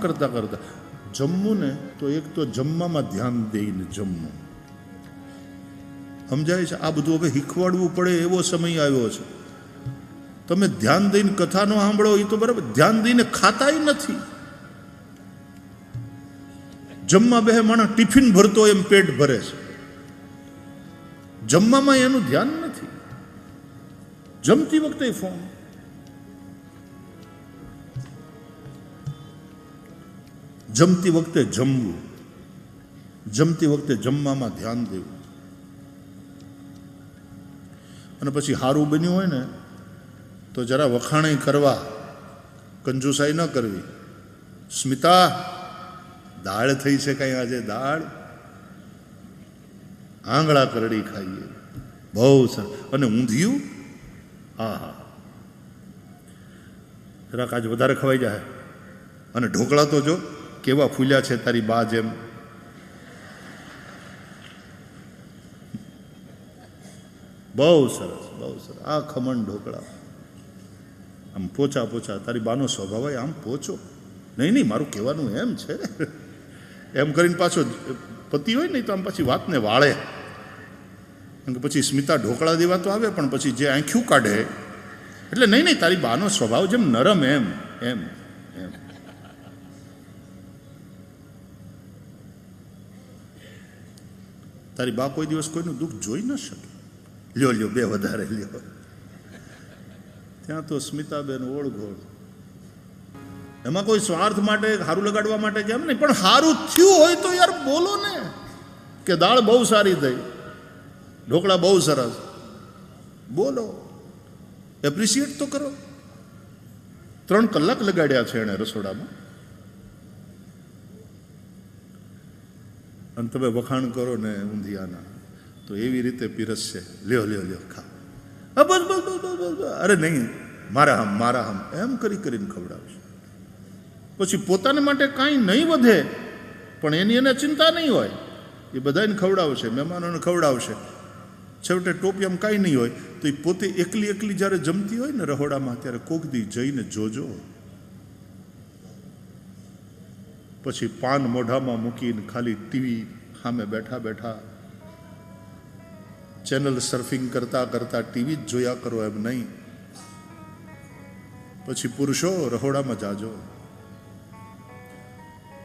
કરતાં કરતાં જમવું ને તો એક તો જમવામાં ધ્યાન દઈને જમવું. સમજાય છે? આ બધું હવે શીખવાડવું પડે એવો સમય આવ્યો છે. તમે ધ્યાન દઈને કથા નો સાંભળો એ તો બરાબર, ધ્યાન દઈને ખાતાય નથી. જમવા બે માણસ ટિફિન ભરતો એમ પેટ ભરે છે, જમવામાં એનું ધ્યાન નથી. જમતી વખતે ફોન, જમતી વખતે જમવું, જમતી વખતે જમવામાં ધ્યાન દેવું. અને પછી સારું બન્યું હોય ને તો જરા વખાણી કરવા, કંજુસાઈ ન કરવી. સ્મિતા, દાળ થઈ છે કઈ આજે? દાળ આંગળા કરડી ખાઈએ, બહુ સરસ. અને ઊંધિયું, હા હા, જરાક આજે વધારે ખવાઈ જાય. અને ઢોકળા તો જો કેવા ફૂલ્યા છે તારી બા જેમ. બહુ સરસ, બહુ સરસ. આ ખમણ ઢોકળા આમ પોચા પોચા. તારી બાનો સ્વભાવ હોય આમ પોચો. નહીં નહીં, મારું કહેવાનું એમ છે. એમ કરીને પાછો પતિ હોય ને તો આમ પછી વાતને વાળે. પછી સ્મિતા ઢોકળા દેવા તો આવે, પણ પછી જે આંખ્યું કાઢે એટલે નહીં નહીં, તારી બાનો સ્વભાવ જેમ નરમ એમ એમ એમ. તારી બા કોઈ દિવસ કોઈનું દુઃખ જોઈ ન શકે. લ્યો લ્યો, બે વધારે લ્યો. ત્યાં તો સ્મિતાબેન ઓળઘોળ. એમાં કોઈ સ્વાર્થ માટે, સારું લગાડવા માટે કેમ નહીં, પણ સારું થયું હોય તો યાર બોલો ને કે દાળ બહુ સારી થઈ, ઢોકળા બહુ સરસ. બોલો, એપ્રિશિએટ તો કરો. 3 કલાક લગાડ્યા છે એણે રસોડામાં, અને તમે વખાણ કરો ને ઊંધિયાના તો એવી રીતે પીરસશે. લ્યો લ્યો લ્યો, ખા. બસ બસ બસ બસ. અરે નહીં, મારા હમ મારા હમ એમ કરી કરીને ખવડાવશે. પછી પોતાને માટે કાંઈ નહીં વધે, પણ એની એને ચિંતા નહીં હોય. એ બધાને ખવડાવશે, મહેમાનોને ખવડાવશે. છેવટે ટોપિયામાં કાંઈ નહીં હોય તો એ પોતે એકલી એકલી જ્યારે જમતી હોય ને રહોડામાં, ત્યારે કોક દી જઈને જોજો. પછી પાન મોઢામાં મૂકીને ખાલી ટીવી સામે બેઠા બેઠા ચેનલ સર્ફિંગ કરતા કરતા ટીવી જ જોયા કરો, એમ નહીં. પછી પુરુષો રહોડામાં જાજો,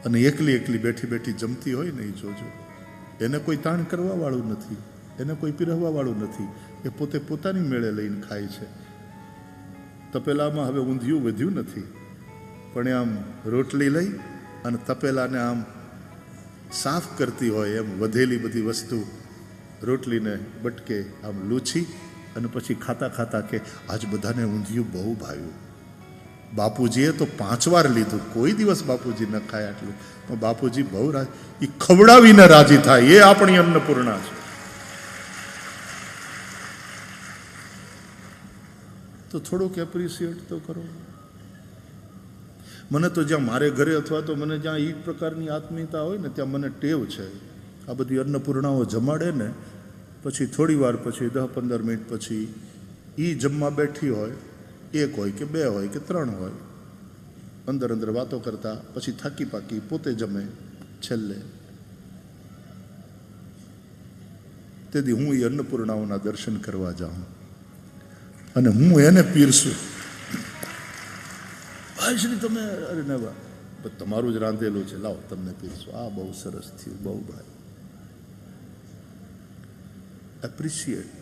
અને એકલી એકલી બેઠી બેઠી જમતી હોય ને એ જોજો. એને કોઈ તાણ કરવા વાળું નથી, એને કોઈ પીરવવા વાળું નથી. એ પોતે પોતાની મેળે લઈને ખાય છે. તપેલામાં હવે ઊંધિયું વધ્યું નથી, પણ એ આમ રોટલી લઈ અને તપેલાને આમ સાફ કરતી હોય એમ વધેલી બધી વસ્તુ રોટલીને બટકે આમ લૂછી, અને પછી ખાતા ખાતા કે આજ બધાને ઊંધિયું બહુ ભાવ્યું. બાપુજીએ તો 5 વાર લીધું, કોઈ દિવસ બાપુજી ન ખાય આટલું, પણ બાપુજી બહુ એ ખવડાવીને રાજી થાય. એ આપણી અન્નપૂર્ણા છે. તો થોડુંક એપ્રિશિએટ તો કરો. મને તો જ્યાં મારે ઘરે અથવા તો મને જ્યાં એ પ્રકારની આત્મીયતા હોય ને ત્યાં મને ટેવ છે. આ બધી અન્નપૂર્ણાઓ જમાડે ને પછી થોડી વાર પછી 10-15 મિનિટ પછી એ જમવા બેઠી હોય, 1 હોય કે 2 હોય કે 3 હોય, અંદર અંદર વાતો કરતા પછી થાકી પાકી પોતે જમે છેલ્લે. તેથી હું એ અન્નપૂર્ણાઓના દર્શન કરવા જાઉં અને હું એને પીરસું. ભાઈ શ્રી તમે, અરે ના બા, તમારું જ રાંધેલું છે, લાવો તમને પીરસું. આ બહુ સરસ થયું, બહુ ભાઈ. એપ્રિશિએટ.